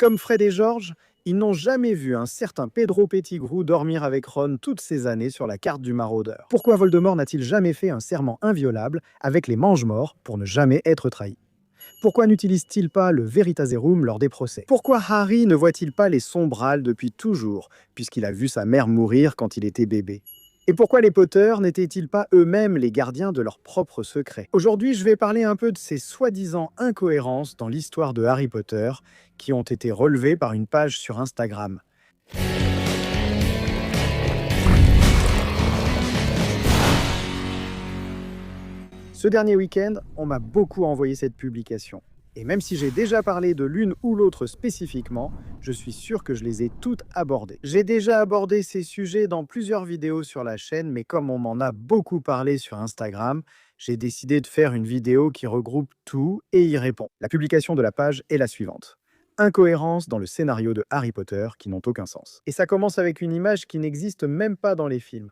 Comme Fred et George, ils n'ont jamais vu un certain Pedro Pettigrew dormir avec Ron toutes ces années sur la carte du maraudeur. Pourquoi Voldemort n'a-t-il jamais fait un serment inviolable avec les Mange-Morts pour ne jamais être trahi? Pourquoi n'utilise-t-il pas le Veritaserum lors des procès? Pourquoi Harry ne voit-il pas les Sombrales depuis toujours, puisqu'il a vu sa mère mourir quand il était bébé? Et pourquoi les Potter n'étaient-ils pas eux-mêmes les gardiens de leurs propres secrets? Aujourd'hui, je vais parler un peu de ces soi-disant incohérences dans l'histoire de Harry Potter qui ont été relevées par une page sur Instagram. Ce dernier week-end, on m'a beaucoup envoyé cette publication. Et même si j'ai déjà parlé de l'une ou l'autre spécifiquement, je suis sûr que je les ai toutes abordées. J'ai déjà abordé ces sujets dans plusieurs vidéos sur la chaîne, mais comme on m'en a beaucoup parlé sur Instagram, j'ai décidé de faire une vidéo qui regroupe tout et y répond. La publication de la page est la suivante. Incohérences dans le scénario de Harry Potter qui n'ont aucun sens. Et ça commence avec une image qui n'existe même pas dans les films,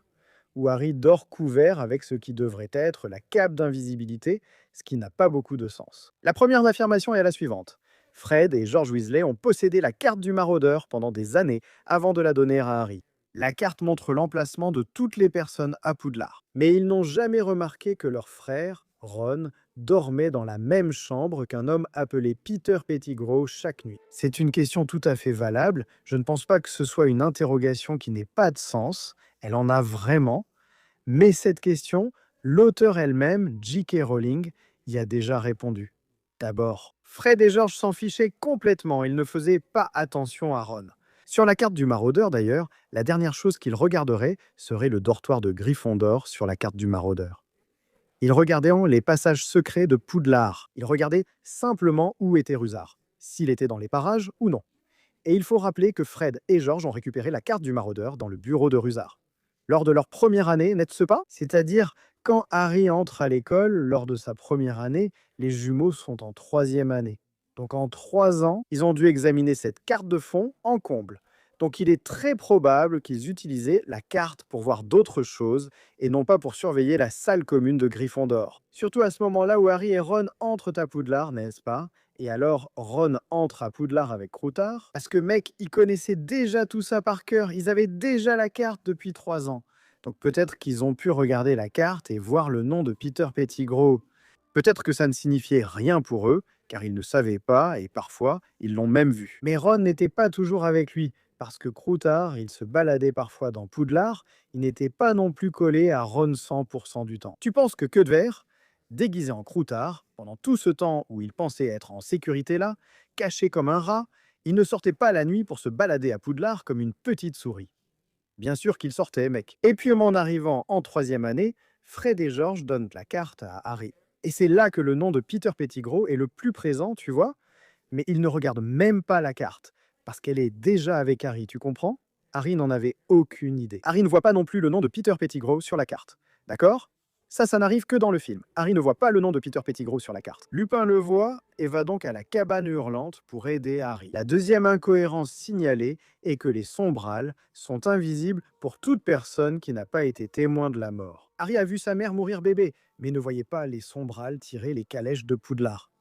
où Harry dort couvert avec ce qui devrait être la cape d'invisibilité, ce qui n'a pas beaucoup de sens. La première affirmation est la suivante. Fred et George Weasley ont possédé la carte du maraudeur pendant des années avant de la donner à Harry. La carte montre l'emplacement de toutes les personnes à Poudlard. Mais ils n'ont jamais remarqué que leur frère, Ron, dormait dans la même chambre qu'un homme appelé Peter Pettigrew chaque nuit. C'est une question tout à fait valable. Je ne pense pas que ce soit une interrogation qui n'ait pas de sens. Elle en a vraiment. Mais cette question, l'auteur elle-même, J.K. Rowling, y a déjà répondu. D'abord, Fred et George s'en fichaient complètement, ils ne faisaient pas attention à Ron. Sur la carte du maraudeur d'ailleurs, la dernière chose qu'ils regarderaient serait le dortoir de Gryffondor sur la carte du maraudeur. Ils regardaient les passages secrets de Poudlard. Ils regardaient simplement où était Rusard, s'il était dans les parages ou non. Et il faut rappeler que Fred et George ont récupéré la carte du maraudeur dans le bureau de Rusard. Lors de leur première année, n'est-ce pas? C'est-à-dire, quand Harry entre à l'école, lors de sa première année, les jumeaux sont en troisième année. Donc en 3 ans, ils ont dû examiner cette carte de fond en comble. Donc il est très probable qu'ils utilisaient la carte pour voir d'autres choses et non pas pour surveiller la salle commune de Gryffondor. Surtout à ce moment-là où Harry et Ron entrent à Poudlard, n'est-ce pas? Et alors, Ron entre à Poudlard avec Croutard, parce que mec, ils connaissaient déjà tout ça par cœur, ils avaient déjà la carte depuis 3 ans. Donc peut-être qu'ils ont pu regarder la carte et voir le nom de Peter Pettigrew. Peut-être que ça ne signifiait rien pour eux, car ils ne savaient pas, et parfois, ils l'ont même vu. Mais Ron n'était pas toujours avec lui, parce que Croutard, il se baladait parfois dans Poudlard, il n'était pas non plus collé à Ron 100% du temps. Tu penses que Queudver, déguisé en Croutard, pendant tout ce temps où il pensait être en sécurité là, caché comme un rat, il ne sortait pas la nuit pour se balader à Poudlard comme une petite souris. Bien sûr qu'il sortait, mec. Et puis en arrivant en troisième année, Fred et George donnent la carte à Harry. Et c'est là que le nom de Peter Pettigrew est le plus présent, tu vois, mais il ne regarde même pas la carte, parce qu'elle est déjà avec Harry, tu comprends? Harry n'en avait aucune idée. Harry ne voit pas non plus le nom de Peter Pettigrew sur la carte. D'accord? Ça n'arrive que dans le film. Harry ne voit pas le nom de Peter Pettigrew sur la carte. Lupin le voit et va donc à la cabane hurlante pour aider Harry. La deuxième incohérence signalée est que les Sombrales sont invisibles pour toute personne qui n'a pas été témoin de la mort. Harry a vu sa mère mourir bébé, mais ne voyait pas les Sombrales tirer les calèches de Poudlard.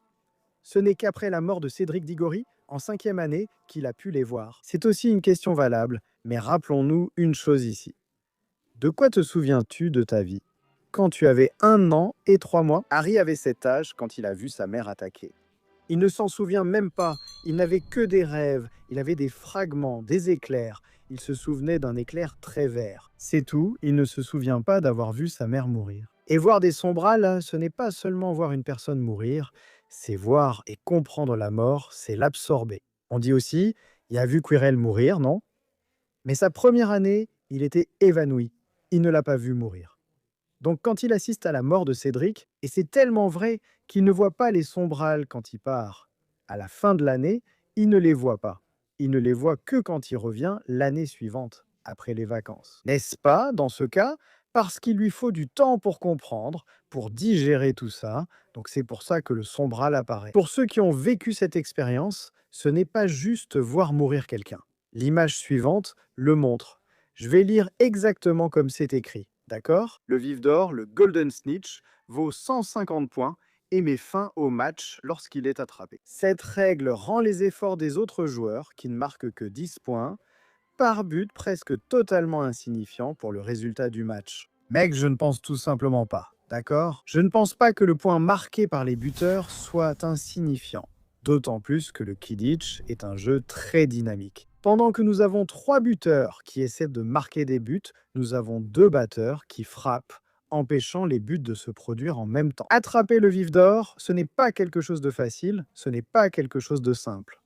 Ce n'est qu'après la mort de Cédric Diggory, en 5e année, qu'il a pu les voir. C'est aussi une question valable, mais rappelons-nous une chose ici. De quoi te souviens-tu de ta vie? Quand tu avais 1 an et 3 mois, Harry avait cet âge quand il a vu sa mère attaquer. Il ne s'en souvient même pas, il n'avait que des rêves, il avait des fragments, des éclairs. Il se souvenait d'un éclair très vert. C'est tout, il ne se souvient pas d'avoir vu sa mère mourir. Et voir des Sombrales, ce n'est pas seulement voir une personne mourir, c'est voir et comprendre la mort, c'est l'absorber. On dit aussi, il a vu Quirrell mourir, non? Mais sa première année, il était évanoui, il ne l'a pas vu mourir. Donc quand il assiste à la mort de Cédric, et c'est tellement vrai qu'il ne voit pas les Sombrales quand il part, à la fin de l'année, il ne les voit pas. Il ne les voit que quand il revient l'année suivante, après les vacances. N'est-ce pas, dans ce cas, parce qu'il lui faut du temps pour comprendre, pour digérer tout ça, donc c'est pour ça que le Sombral apparaît. Pour ceux qui ont vécu cette expérience, ce n'est pas juste voir mourir quelqu'un. L'image suivante le montre. Je vais lire exactement comme c'est écrit. D'accord? Le vif d'or, le Golden Snitch, vaut 150 points et met fin au match lorsqu'il est attrapé. Cette règle rend les efforts des autres joueurs, qui ne marquent que 10 points, par but presque totalement insignifiant pour le résultat du match. Mec, je ne pense tout simplement pas, d'accord? Je ne pense pas que le point marqué par les buteurs soit insignifiant. D'autant plus que le Quidditch est un jeu très dynamique. Pendant que nous avons 3 buteurs qui essaient de marquer des buts, nous avons 2 batteurs qui frappent, empêchant les buts de se produire en même temps. Attraper le vif d'or, ce n'est pas quelque chose de facile, ce n'est pas quelque chose de simple.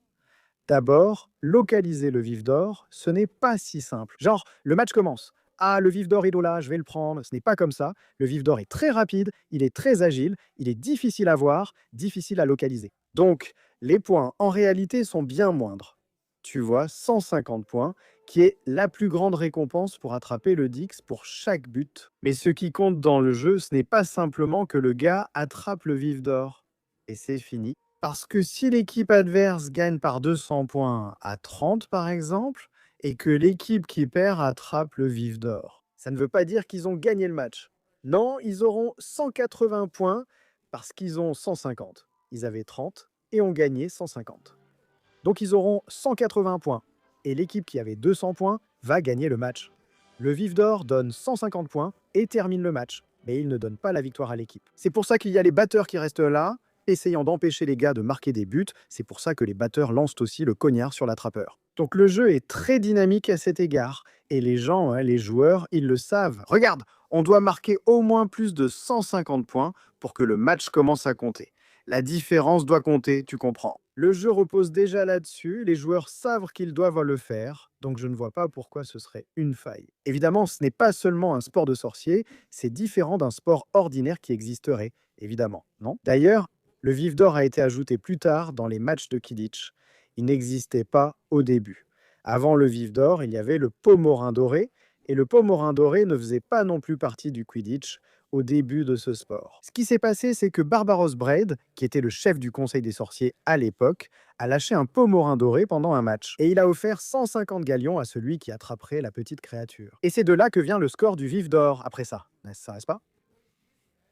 D'abord, localiser le vif d'or, ce n'est pas si simple. Genre, le match commence. Ah, le vif d'or est là, je vais le prendre. Ce n'est pas comme ça. Le vif d'or est très rapide, il est très agile, il est difficile à voir, difficile à localiser. Donc, les points en réalité sont bien moindres. Tu vois, 150 points, qui est la plus grande récompense pour attraper le Dix pour chaque but. Mais ce qui compte dans le jeu, ce n'est pas simplement que le gars attrape le vif d'or. Et c'est fini. Parce que si l'équipe adverse gagne par 200 points à 30 par exemple, et que l'équipe qui perd attrape le vif d'or, ça ne veut pas dire qu'ils ont gagné le match. Non, ils auront 180 points parce qu'ils ont 150. Ils avaient 30 et ont gagné 150. Donc ils auront 180 points. Et l'équipe qui avait 200 points va gagner le match. Le vif d'or donne 150 points et termine le match. Mais il ne donne pas la victoire à l'équipe. C'est pour ça qu'il y a les batteurs qui restent là, essayant d'empêcher les gars de marquer des buts. C'est pour ça que les batteurs lancent aussi le cognard sur l'attrapeur. Donc le jeu est très dynamique à cet égard. Et les gens, les joueurs, ils le savent. Regarde, on doit marquer au moins plus de 150 points pour que le match commence à compter. La différence doit compter, tu comprends. Le jeu repose déjà là-dessus, les joueurs savent qu'ils doivent le faire, donc je ne vois pas pourquoi ce serait une faille. Évidemment, ce n'est pas seulement un sport de sorcier, c'est différent d'un sport ordinaire qui existerait, évidemment, non? D'ailleurs, le vif d'or a été ajouté plus tard dans les matchs de Quidditch. Il n'existait pas au début. Avant le vif d'or, il y avait le Pomorin doré, et le Pomorin doré ne faisait pas non plus partie du Quidditch au début de ce sport. Ce qui s'est passé, c'est que Barbaros Braid, qui était le chef du Conseil des sorciers à l'époque, a lâché un Pomorin doré pendant un match. Et il a offert 150 galions à celui qui attraperait la petite créature. Et c'est de là que vient le score du vif d'or après ça, n'est-ce pas?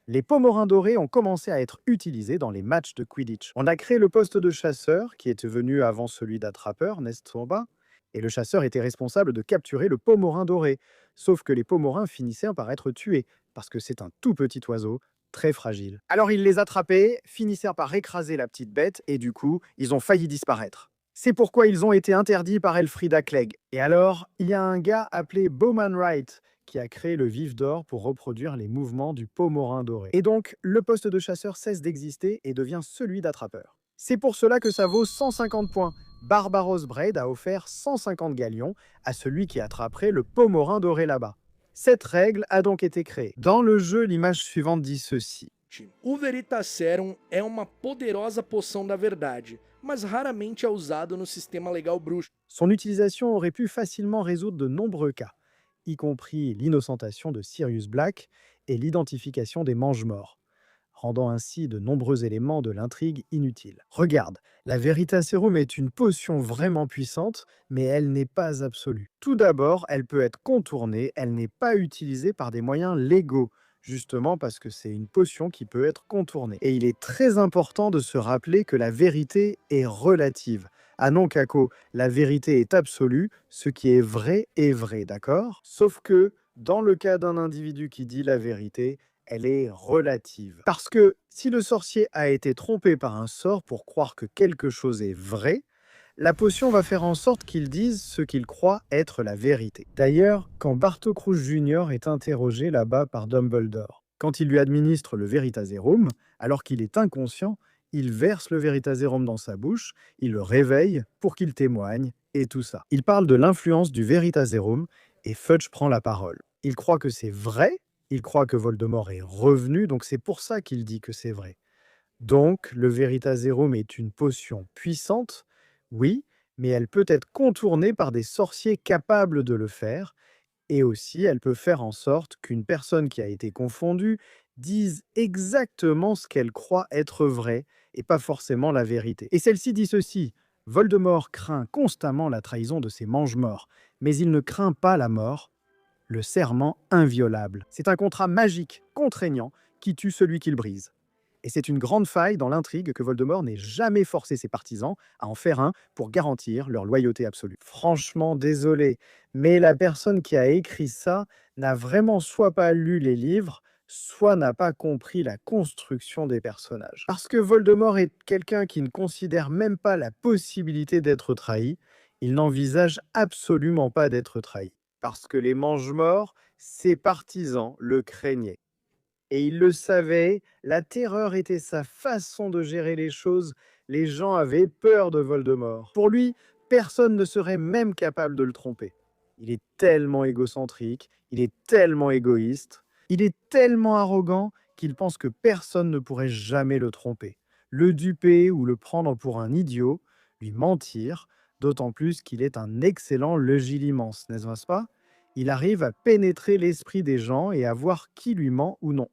Les Pomorins dorés ont commencé à être utilisés dans les matchs de Quidditch. On a créé le poste de chasseur, qui était venu avant celui d'attrapeur, n'est-ce pas? Et le chasseur était responsable de capturer le Pomorin doré. Sauf que les Pomorins finissaient par être tués, parce que c'est un tout petit oiseau, très fragile. Alors ils les attrapaient, finissaient par écraser la petite bête, et du coup, ils ont failli disparaître. C'est pourquoi ils ont été interdits par Elfrida Clegg. Et alors, il y a un gars appelé Bowman Wright qui a créé le vif d'or pour reproduire les mouvements du Pomorin doré. Et donc, le poste de chasseur cesse d'exister et devient celui d'attrapeur. C'est pour cela que ça vaut 150 points. Barbaros Braid a offert 150 galions à celui qui attraperait le Pomorin doré là-bas. Cette règle a donc été créée. Dans le jeu, l'image suivante dit ceci. O Veritaserum é uma poderosa poção da verdade, mas raramente é usado no sistema legal bruxo. Son utilisation aurait pu facilement résoudre de nombreux cas, y compris l'innocentation de Sirius Black et l'identification des mange-morts, rendant ainsi de nombreux éléments de l'intrigue inutiles. Regarde, la Veritaserum est une potion vraiment puissante, mais elle n'est pas absolue. Tout d'abord, elle peut être contournée, elle n'est pas utilisée par des moyens légaux, justement parce que c'est une potion qui peut être contournée. Et il est très important de se rappeler que la vérité est relative. Ah non, Kako, la vérité est absolue, ce qui est vrai, d'accord? Sauf que, dans le cas d'un individu qui dit la vérité, elle est relative. Parce que si le sorcier a été trompé par un sort pour croire que quelque chose est vrai, la potion va faire en sorte qu'il dise ce qu'il croit être la vérité. D'ailleurs, quand Barto Crouch Jr. est interrogé là-bas par Dumbledore, quand il lui administre le Veritaserum, alors qu'il est inconscient, il verse le Veritaserum dans sa bouche, il le réveille pour qu'il témoigne, et tout ça. Il parle de l'influence du Veritaserum, et Fudge prend la parole. Il croit que c'est vrai, il croit que Voldemort est revenu, donc c'est pour ça qu'il dit que c'est vrai. Donc, le Veritaserum est une potion puissante, oui, mais elle peut être contournée par des sorciers capables de le faire, et aussi elle peut faire en sorte qu'une personne qui a été confondue dise exactement ce qu'elle croit être vrai, et pas forcément la vérité. Et celle-ci dit ceci, Voldemort craint constamment la trahison de ses mange-morts, mais il ne craint pas la mort, le serment inviolable. C'est un contrat magique, contraignant, qui tue celui qui le brise. Et c'est une grande faille dans l'intrigue que Voldemort n'ait jamais forcé ses partisans à en faire un pour garantir leur loyauté absolue. Franchement, désolé, mais la personne qui a écrit ça n'a vraiment soit pas lu les livres, soit n'a pas compris la construction des personnages. Parce que Voldemort est quelqu'un qui ne considère même pas la possibilité d'être trahi, il n'envisage absolument pas d'être trahi. Parce que les Mangemorts, ses partisans le craignaient. Et il le savait, la terreur était sa façon de gérer les choses. Les gens avaient peur de Voldemort. Pour lui, personne ne serait même capable de le tromper. Il est tellement égocentrique, il est tellement égoïste, il est tellement arrogant qu'il pense que personne ne pourrait jamais le tromper. Le duper ou le prendre pour un idiot, lui mentir, d'autant plus qu'il est un excellent legilimens, n'est-ce pas? Il arrive à pénétrer l'esprit des gens et à voir qui lui ment ou non.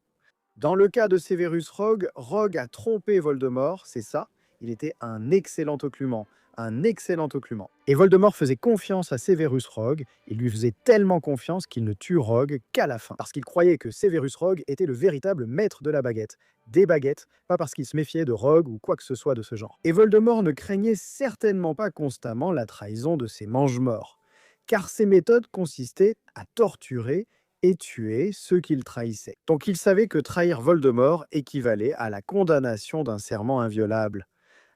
Dans le cas de Severus Rogue, Rogue a trompé Voldemort, c'est ça. Il était un excellent occlument, un excellent occlument. Et Voldemort faisait confiance à Severus Rogue, il lui faisait tellement confiance qu'il ne tue Rogue qu'à la fin, parce qu'il croyait que Severus Rogue était le véritable maître de la baguette. Des baguettes, pas parce qu'il se méfiait de Rogue ou quoi que ce soit de ce genre. Et Voldemort ne craignait certainement pas constamment la trahison de ses mange-morts, car ses méthodes consistaient à torturer et tuer ceux qu'il trahissait. Donc il savait que trahir Voldemort équivalait à la condamnation d'un serment inviolable.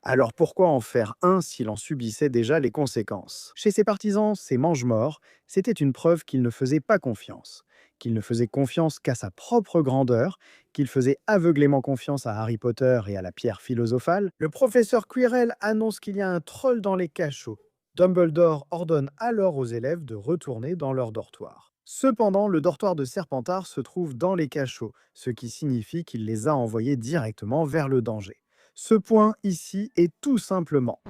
Alors pourquoi en faire un s'il en subissait déjà les conséquences? Chez ses partisans, ses mange-morts, c'était une preuve qu'il ne faisait pas confiance, qu'il ne faisait confiance qu'à sa propre grandeur, qu'il faisait aveuglément confiance à Harry Potter et à la pierre philosophale. Le professeur Quirrell annonce qu'il y a un troll dans les cachots. Dumbledore ordonne alors aux élèves de retourner dans leur dortoir. Cependant, le dortoir de Serpentard se trouve dans les cachots, ce qui signifie qu'il les a envoyés directement vers le danger. Ce point ici est tout simplement: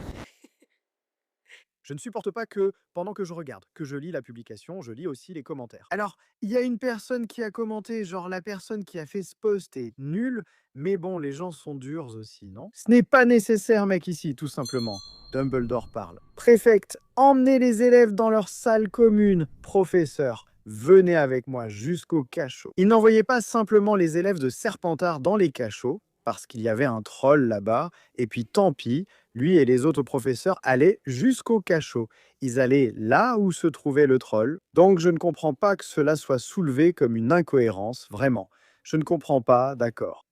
je ne supporte pas que, pendant que je regarde, que je lis la publication, je lis aussi les commentaires. Alors, il y a une personne qui a commenté, genre la personne qui a fait ce post est nulle, mais bon, les gens sont durs aussi, non? Ce n'est pas nécessaire, mec, ici, tout simplement. Dumbledore parle. Préfecte, emmenez les élèves dans leur salle commune. Professeur, venez avec moi jusqu'au cachot. Il n'envoyait pas simplement les élèves de Serpentard dans les cachots, parce qu'il y avait un troll là-bas, et puis tant pis, lui et les autres professeurs allaient jusqu'au cachot. Ils allaient là où se trouvait le troll. Donc je ne comprends pas que cela soit soulevé comme une incohérence, vraiment. Je ne comprends pas, d'accord.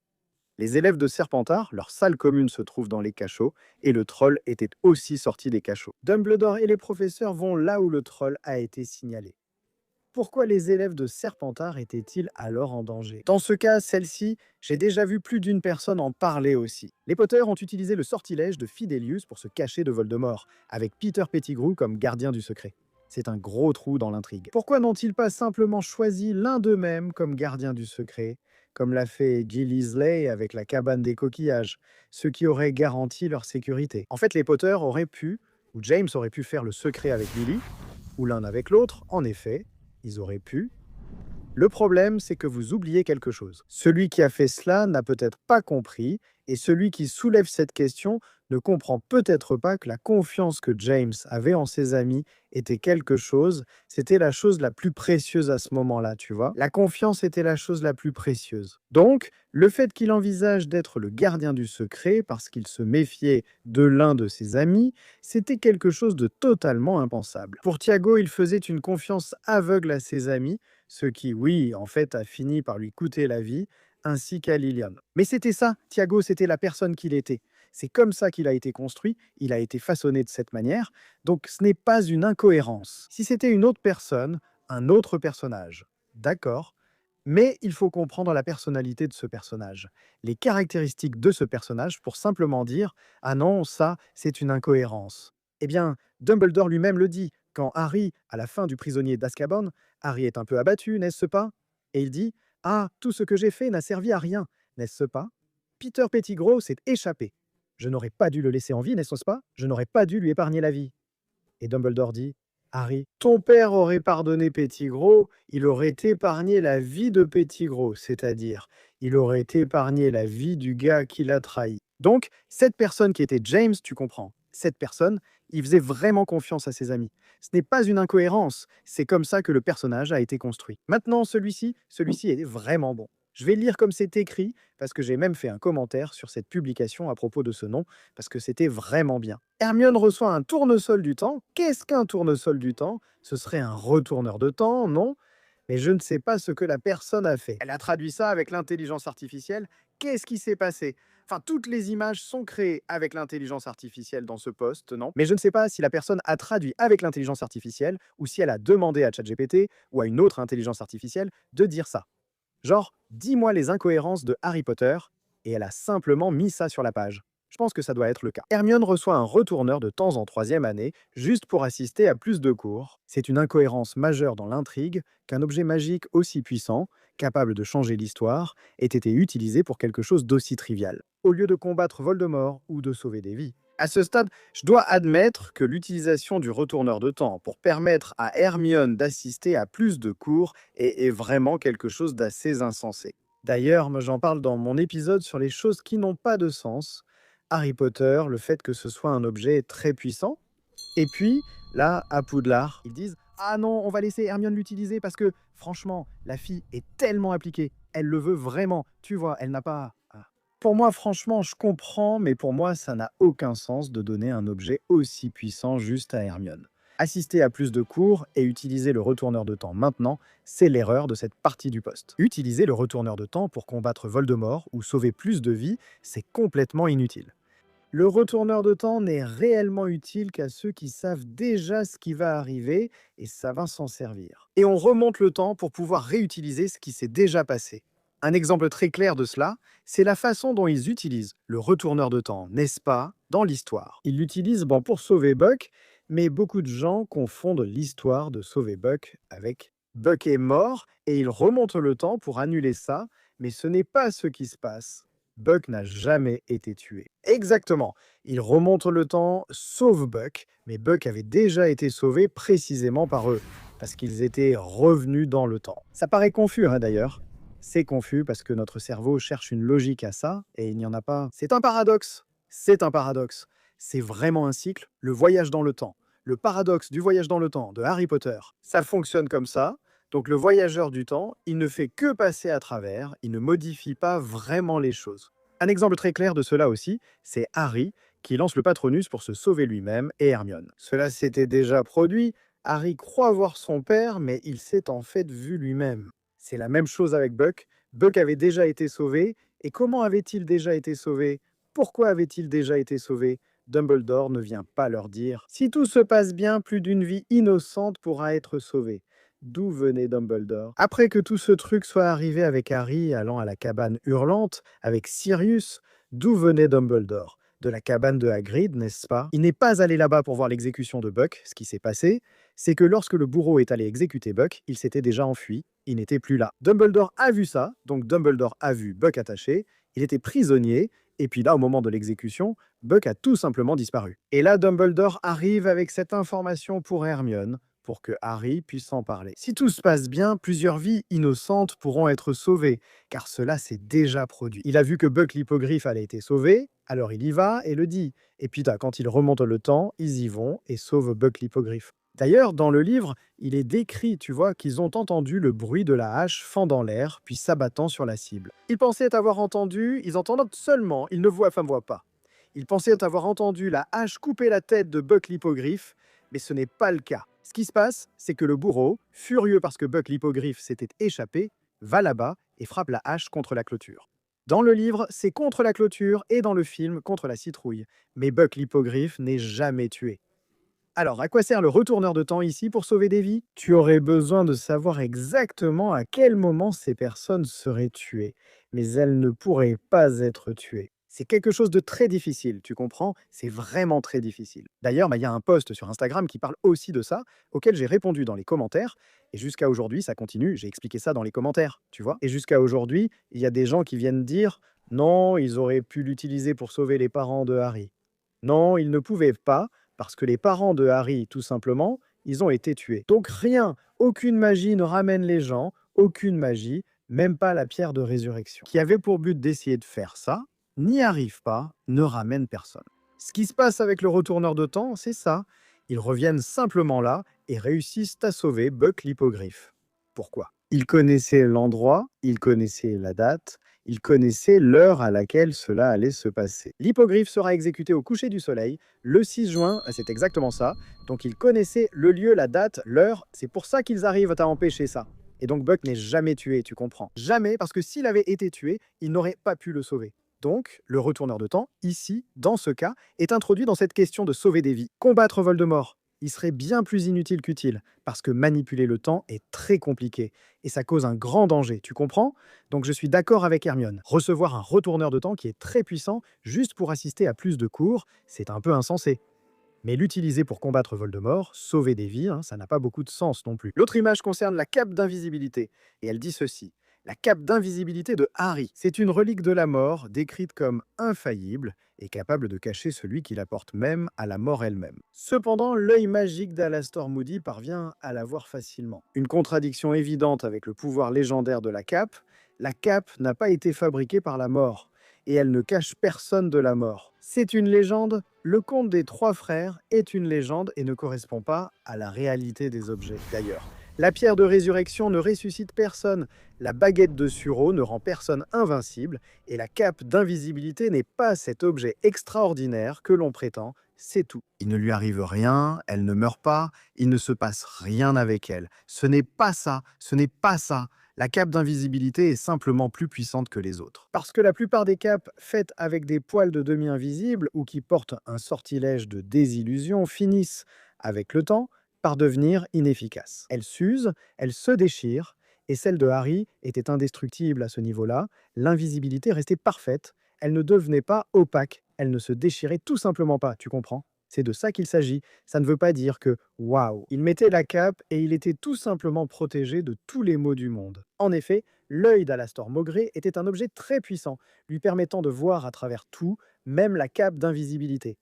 Les élèves de Serpentard, leur salle commune se trouve dans les cachots, et le troll était aussi sorti des cachots. Dumbledore et les professeurs vont là où le troll a été signalé. Pourquoi les élèves de Serpentard étaient-ils alors en danger? Dans ce cas, celle-ci, j'ai déjà vu plus d'une personne en parler aussi. Les Potter ont utilisé le sortilège de Fidelius pour se cacher de Voldemort, avec Peter Pettigrew comme gardien du secret. C'est un gros trou dans l'intrigue. Pourquoi n'ont-ils pas simplement choisi l'un d'eux-mêmes comme gardien du secret, comme l'a fait Gilly Slay avec la cabane des coquillages, ce qui aurait garanti leur sécurité? En fait, les Potter auraient pu, ou James aurait pu faire le secret avec Lily, ou l'un avec l'autre, en effet, ils auraient pu. Le problème, c'est que vous oubliez quelque chose. Celui qui a fait cela n'a peut-être pas compris, et celui qui soulève cette question ne comprend peut-être pas que la confiance que James avait en ses amis était quelque chose, c'était la chose la plus précieuse à ce moment-là, tu vois. La confiance était la chose la plus précieuse. Donc, le fait qu'il envisage d'être le gardien du secret parce qu'il se méfiait de l'un de ses amis, c'était quelque chose de totalement impensable. Pour Thiago, il faisait une confiance aveugle à ses amis, ce qui, oui, en fait, a fini par lui coûter la vie, ainsi qu'à Lilian. Mais c'était ça, Thiago, c'était la personne qu'il était. C'est comme ça qu'il a été construit, il a été façonné de cette manière, donc ce n'est pas une incohérence. Si c'était une autre personne, un autre personnage, d'accord, mais il faut comprendre la personnalité de ce personnage, les caractéristiques de ce personnage pour simplement dire « Ah non, ça, c'est une incohérence ». Eh bien, Dumbledore lui-même le dit, quand Harry, à la fin du prisonnier d'Azkaban, Harry est un peu abattu, n'est-ce pas? Et il dit « Ah, tout ce que j'ai fait n'a servi à rien, n'est-ce pas? Peter Pettigrew s'est échappé. Je n'aurais pas dû le laisser en vie, n'est-ce pas? Je n'aurais pas dû lui épargner la vie. » Et Dumbledore dit « Harry, ton père aurait pardonné Pettigrew, il aurait épargné la vie de Pettigrew, c'est-à-dire, il aurait épargné la vie du gars qui l'a trahi. » Donc, cette personne qui était James, tu comprends, cette personne, il faisait vraiment confiance à ses amis. Ce n'est pas une incohérence, c'est comme ça que le personnage a été construit. Maintenant, celui-ci est vraiment bon. Je vais lire comme c'est écrit, parce que j'ai même fait un commentaire sur cette publication à propos de ce nom, parce que c'était vraiment bien. Hermione reçoit un tournesol du temps. Qu'est-ce qu'un tournesol du temps? Ce serait un retourneur de temps, non? Mais je ne sais pas ce que la personne a fait. Elle a traduit ça avec l'intelligence artificielle. Qu'est-ce qui s'est passé? Enfin, toutes les images sont créées avec l'intelligence artificielle dans ce post, non? Mais je ne sais pas si la personne a traduit avec l'intelligence artificielle ou si elle a demandé à ChatGPT ou à une autre intelligence artificielle de dire ça. Genre, dis-moi les incohérences de Harry Potter, et elle a simplement mis ça sur la page. Je pense que ça doit être le cas. Hermione reçoit un retourneur de temps en troisième année, juste pour assister à plus de cours. C'est une incohérence majeure dans l'intrigue qu'un objet magique aussi puissant, capable de changer l'histoire, ait été utilisé pour quelque chose d'aussi trivial, au lieu de combattre Voldemort ou de sauver des vies. À ce stade, je dois admettre que l'utilisation du retourneur de temps pour permettre à Hermione d'assister à plus de cours est vraiment quelque chose d'assez insensé. D'ailleurs, moi, j'en parle dans mon épisode sur les choses qui n'ont pas de sens. Harry Potter, le fait que ce soit un objet très puissant. Et puis, là, à Poudlard, ils disent «Ah non, on va laisser Hermione l'utiliser parce que, franchement, la fille est tellement appliquée. Elle le veut vraiment. Tu vois, elle n'a pas...» Pour moi, franchement, je comprends, mais pour moi, ça n'a aucun sens de donner un objet aussi puissant juste à Hermione. Assister à plus de cours et utiliser le retourneur de temps maintenant, c'est l'erreur de cette partie du poste. Utiliser le retourneur de temps pour combattre Voldemort ou sauver plus de vies, c'est complètement inutile. Le retourneur de temps n'est réellement utile qu'à ceux qui savent déjà ce qui va arriver et ça va s'en servir. Et on remonte le temps pour pouvoir réutiliser ce qui s'est déjà passé. Un exemple très clair de cela, c'est la façon dont ils utilisent le retourneur de temps, n'est-ce pas, dans l'histoire. Ils l'utilisent pour sauver Buck, mais beaucoup de gens confondent l'histoire de sauver Buck avec Buck est mort et ils remontent le temps pour annuler ça, mais ce n'est pas ce qui se passe. Buck n'a jamais été tué. Exactement. Ils remontent le temps, sauvent Buck, mais Buck avait déjà été sauvé précisément par eux, parce qu'ils étaient revenus dans le temps. Ça paraît confus, d'ailleurs. C'est confus parce que notre cerveau cherche une logique à ça, et il n'y en a pas. C'est un paradoxe. C'est un paradoxe. C'est vraiment un cycle, le voyage dans le temps. Le paradoxe du voyage dans le temps de Harry Potter. Ça fonctionne comme ça. Donc le voyageur du temps, il ne fait que passer à travers, il ne modifie pas vraiment les choses. Un exemple très clair de cela aussi, c'est Harry qui lance le Patronus pour se sauver lui-même et Hermione. Cela s'était déjà produit, Harry croit voir son père, mais il s'est en fait vu lui-même. C'est la même chose avec Buck. Buck avait déjà été sauvé, et comment avait-il déjà été sauvé? Pourquoi avait-il déjà été sauvé? Dumbledore ne vient pas leur dire. Si tout se passe bien, plus d'une vie innocente pourra être sauvée. D'où venait Dumbledore? Après que tout ce truc soit arrivé avec Harry allant à la cabane hurlante, avec Sirius, d'où venait Dumbledore? De la cabane de Hagrid, n'est-ce pas? Il n'est pas allé là-bas pour voir l'exécution de Buck. Ce qui s'est passé, c'est que lorsque le bourreau est allé exécuter Buck, il s'était déjà enfui, il n'était plus là. Dumbledore a vu ça, donc Dumbledore a vu Buck attaché, il était prisonnier, et puis là, au moment de l'exécution, Buck a tout simplement disparu. Et là, Dumbledore arrive avec cette information pour Hermione, pour que Harry puisse en parler. Si tout se passe bien, plusieurs vies innocentes pourront être sauvées, car cela s'est déjà produit. Il a vu que Buck l'hippogriffe allait être sauvé, alors il y va et le dit. Et puis quand il remonte le temps, ils y vont et sauvent Buck l'hippogriffe. D'ailleurs, dans le livre, il est décrit, tu vois, qu'ils ont entendu le bruit de la hache fendant l'air, puis s'abattant sur la cible. Ils pensaient avoir entendu, ils entendent seulement, ils ne voient pas. Ils pensaient avoir entendu la hache couper la tête de Buck l'hippogriffe, mais ce n'est pas le cas. Ce qui se passe, c'est que le bourreau, furieux parce que Buck l'hippogriffe s'était échappé, va là-bas et frappe la hache contre la clôture. Dans le livre, c'est contre la clôture et dans le film, contre la citrouille. Mais Buck l'hippogriffe n'est jamais tué. Alors, à quoi sert le retourneur de temps ici pour sauver des vies? Tu aurais besoin de savoir exactement à quel moment ces personnes seraient tuées. Mais elles ne pourraient pas être tuées. C'est quelque chose de très difficile, tu comprends? C'est vraiment très difficile. D'ailleurs, il y a un post sur Instagram qui parle aussi de ça, auquel j'ai répondu dans les commentaires. Et jusqu'à aujourd'hui, ça continue, j'ai expliqué ça dans les commentaires, tu vois? Et jusqu'à aujourd'hui, il y a des gens qui viennent dire non, ils auraient pu l'utiliser pour sauver les parents de Harry. Non, ils ne pouvaient pas, parce que les parents de Harry, tout simplement, ils ont été tués. Donc rien, aucune magie ne ramène les gens, aucune magie, même pas la pierre de résurrection, qui avait pour but d'essayer de faire ça, n'y arrive pas, ne ramène personne. Ce qui se passe avec le retourneur de temps, c'est ça. Ils reviennent simplement là et réussissent à sauver Buck l'hippogriffe. Pourquoi? Il connaissait l'endroit, il connaissait la date, il connaissait l'heure à laquelle cela allait se passer. L'hippogriffe sera exécuté au coucher du soleil, le 6 juin, c'est exactement ça. Donc il connaissait le lieu, la date, l'heure, c'est pour ça qu'ils arrivent à empêcher ça. Et donc Buck n'est jamais tué, tu comprends. Jamais, parce que s'il avait été tué, il n'aurait pas pu le sauver. Donc, le retourneur de temps, ici, dans ce cas, est introduit dans cette question de sauver des vies. Combattre Voldemort, il serait bien plus inutile qu'utile, parce que manipuler le temps est très compliqué, et ça cause un grand danger, tu comprends? Donc je suis d'accord avec Hermione. Recevoir un retourneur de temps qui est très puissant, juste pour assister à plus de cours, c'est un peu insensé. Mais l'utiliser pour combattre Voldemort, sauver des vies, ça n'a pas beaucoup de sens non plus. L'autre image concerne la cape d'invisibilité, et elle dit ceci. La cape d'invisibilité de Harry. C'est une relique de la mort, décrite comme infaillible et capable de cacher celui qui la porte même à la mort elle-même. Cependant, l'œil magique d'Alastor Moody parvient à la voir facilement. Une contradiction évidente avec le pouvoir légendaire de la cape n'a pas été fabriquée par la mort, et elle ne cache personne de la mort. C'est une légende. Le conte des trois frères est une légende et ne correspond pas à la réalité des objets. D'ailleurs, la pierre de résurrection ne ressuscite personne, la baguette de Suro ne rend personne invincible, et la cape d'invisibilité n'est pas cet objet extraordinaire que l'on prétend, c'est tout. Il ne lui arrive rien, elle ne meurt pas, il ne se passe rien avec elle. Ce n'est pas ça, ce n'est pas ça. La cape d'invisibilité est simplement plus puissante que les autres. Parce que la plupart des capes faites avec des poils de demi-invisibles ou qui portent un sortilège de désillusion finissent, avec le temps, par devenir inefficaces. Elles s'usent, elles se déchirent, et celle de Harry était indestructible à ce niveau-là. L'invisibilité restait parfaite, elle ne devenait pas opaque, elle ne se déchirait tout simplement pas, tu comprends? C'est de ça qu'il s'agit. Ça ne veut pas dire que waouh, il mettait la cape et il était tout simplement protégé de tous les maux du monde. En effet, l'œil d'Alastor Maugré était un objet très puissant, lui permettant de voir à travers tout, même la cape d'invisibilité.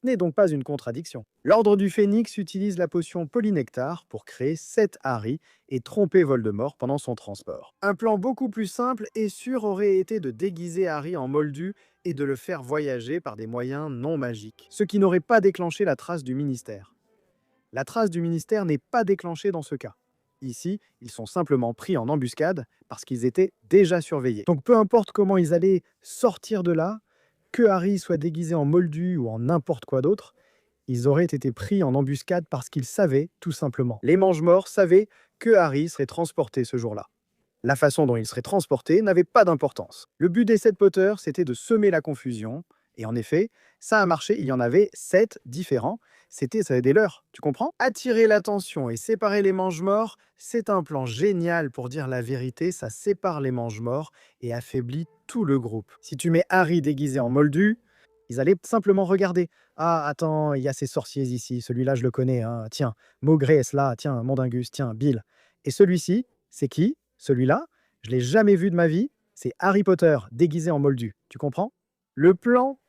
Ce n'est donc pas une contradiction. L'Ordre du Phénix utilise la potion Polynectar pour créer 7 Harry et tromper Voldemort pendant son transport. Un plan beaucoup plus simple et sûr aurait été de déguiser Harry en Moldu et de le faire voyager par des moyens non magiques, ce qui n'aurait pas déclenché la trace du ministère. La trace du ministère n'est pas déclenchée dans ce cas. Ici, ils sont simplement pris en embuscade parce qu'ils étaient déjà surveillés. Donc peu importe comment ils allaient sortir de là, que Harry soit déguisé en Moldu ou en n'importe quoi d'autre, ils auraient été pris en embuscade parce qu'ils savaient, tout simplement. Les Mange-Morts savaient que Harry serait transporté ce jour-là. La façon dont il serait transporté n'avait pas d'importance. Le but des 7 Potters, c'était de semer la confusion, et en effet, ça a marché, il y en avait 7 différents, ça avait des leurs, tu comprends? Attirer l'attention et séparer les Mange-Morts, c'est un plan génial pour dire la vérité, ça sépare les Mange-Morts et affaiblit tout le groupe. Si tu mets Harry déguisé en Moldu, ils allaient simplement regarder. Ah, attends, il y a ces sorciers ici, celui-là je le connais, hein. Tiens, Maugré est là, tiens, Mondingus, tiens, Bill. Et celui-ci, c'est qui? Celui-là, je l'ai jamais vu de ma vie, c'est Harry Potter déguisé en Moldu, tu comprends? Le plan,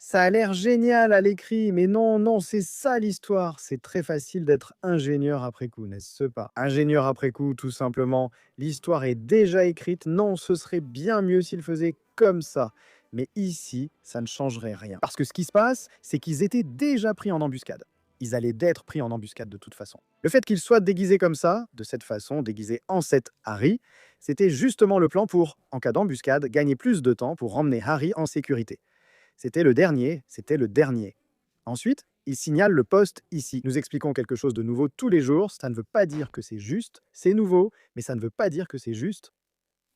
ça a l'air génial à l'écrit, mais non, non, c'est ça l'histoire. C'est très facile d'être ingénieur après coup, n'est-ce pas? Ingénieur après coup, tout simplement. L'histoire est déjà écrite. Non, ce serait bien mieux s'il faisait comme ça. Mais ici, ça ne changerait rien. Parce que ce qui se passe, c'est qu'ils étaient déjà pris en embuscade. Ils allaient d'être pris en embuscade de toute façon. Le fait qu'ils soient déguisés comme ça, de cette façon, déguisés en 7 Harry, c'était justement le plan pour, en cas d'embuscade, gagner plus de temps pour emmener Harry en sécurité. C'était le dernier, c'était le dernier. Ensuite, il signale le poste ici. Nous expliquons quelque chose de nouveau tous les jours. Ça ne veut pas dire que c'est juste, c'est nouveau, mais ça ne veut pas dire que c'est juste.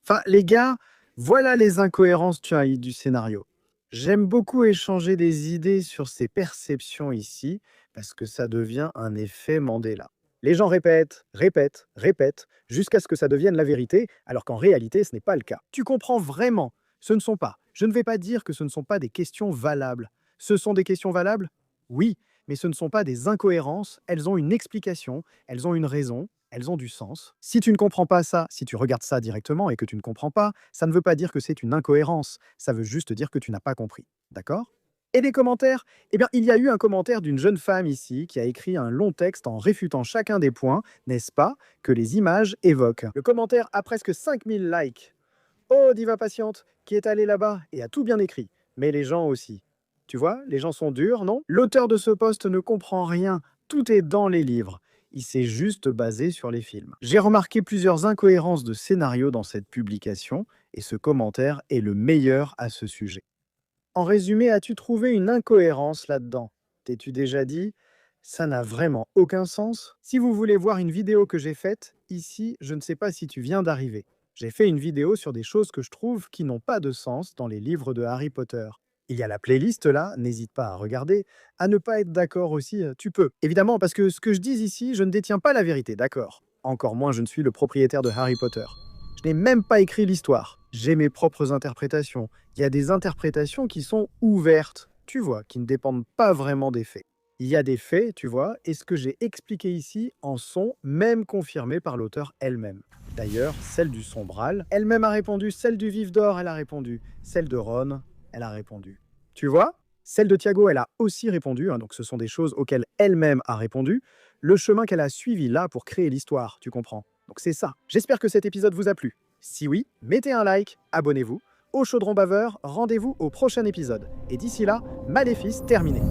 Enfin, les gars, voilà les incohérences du scénario. J'aime beaucoup échanger des idées sur ces perceptions ici, parce que ça devient un effet Mandela. Les gens répètent, répètent, répètent, jusqu'à ce que ça devienne la vérité, alors qu'en réalité, ce n'est pas le cas. Tu comprends vraiment? Ce ne sont pas. Je ne vais pas dire que ce ne sont pas des questions valables. Ce sont des questions valables? Oui, mais ce ne sont pas des incohérences. Elles ont une explication, elles ont une raison, elles ont du sens. Si tu ne comprends pas ça, si tu regardes ça directement et que tu ne comprends pas, ça ne veut pas dire que c'est une incohérence. Ça veut juste dire que tu n'as pas compris. D'accord? Et les commentaires? Eh bien, il y a eu un commentaire d'une jeune femme ici qui a écrit un long texte en réfutant chacun des points, n'est-ce pas, que les images évoquent. Le commentaire a presque 5000 likes. Oh, diva patiente, qui est allée là-bas et a tout bien écrit. Mais les gens aussi. Tu vois, les gens sont durs, non? L'auteur de ce post ne comprend rien. Tout est dans les livres. Il s'est juste basé sur les films. J'ai remarqué plusieurs incohérences de scénario dans cette publication, et ce commentaire est le meilleur à ce sujet. En résumé, as-tu trouvé une incohérence là-dedans? T'es-tu déjà dit? Ça n'a vraiment aucun sens. Si vous voulez voir une vidéo que j'ai faite, ici, je ne sais pas si tu viens d'arriver. J'ai fait une vidéo sur des choses que je trouve qui n'ont pas de sens dans les livres de Harry Potter. Il y a la playlist là, n'hésite pas à regarder. À ne pas être d'accord aussi, tu peux. Évidemment, parce que ce que je dis ici, je ne détiens pas la vérité, d'accord? Encore moins je ne suis le propriétaire de Harry Potter. Je n'ai même pas écrit l'histoire. J'ai mes propres interprétations. Il y a des interprétations qui sont ouvertes, tu vois, qui ne dépendent pas vraiment des faits. Il y a des faits, tu vois, et ce que j'ai expliqué ici en sont même confirmés par l'auteur elle-même. D'ailleurs, celle du Sombral, elle-même a répondu, celle du Vif d'Or, elle a répondu, celle de Ron, elle a répondu. Tu vois? Celle de Thiago, elle a aussi répondu, hein, donc ce sont des choses auxquelles elle-même a répondu. Le chemin qu'elle a suivi là pour créer l'histoire, tu comprends? Donc c'est ça. J'espère que cet épisode vous a plu. Si oui, mettez un like, abonnez-vous. Au Chaudron Baveur, rendez-vous au prochain épisode. Et d'ici là, Maléfice terminé.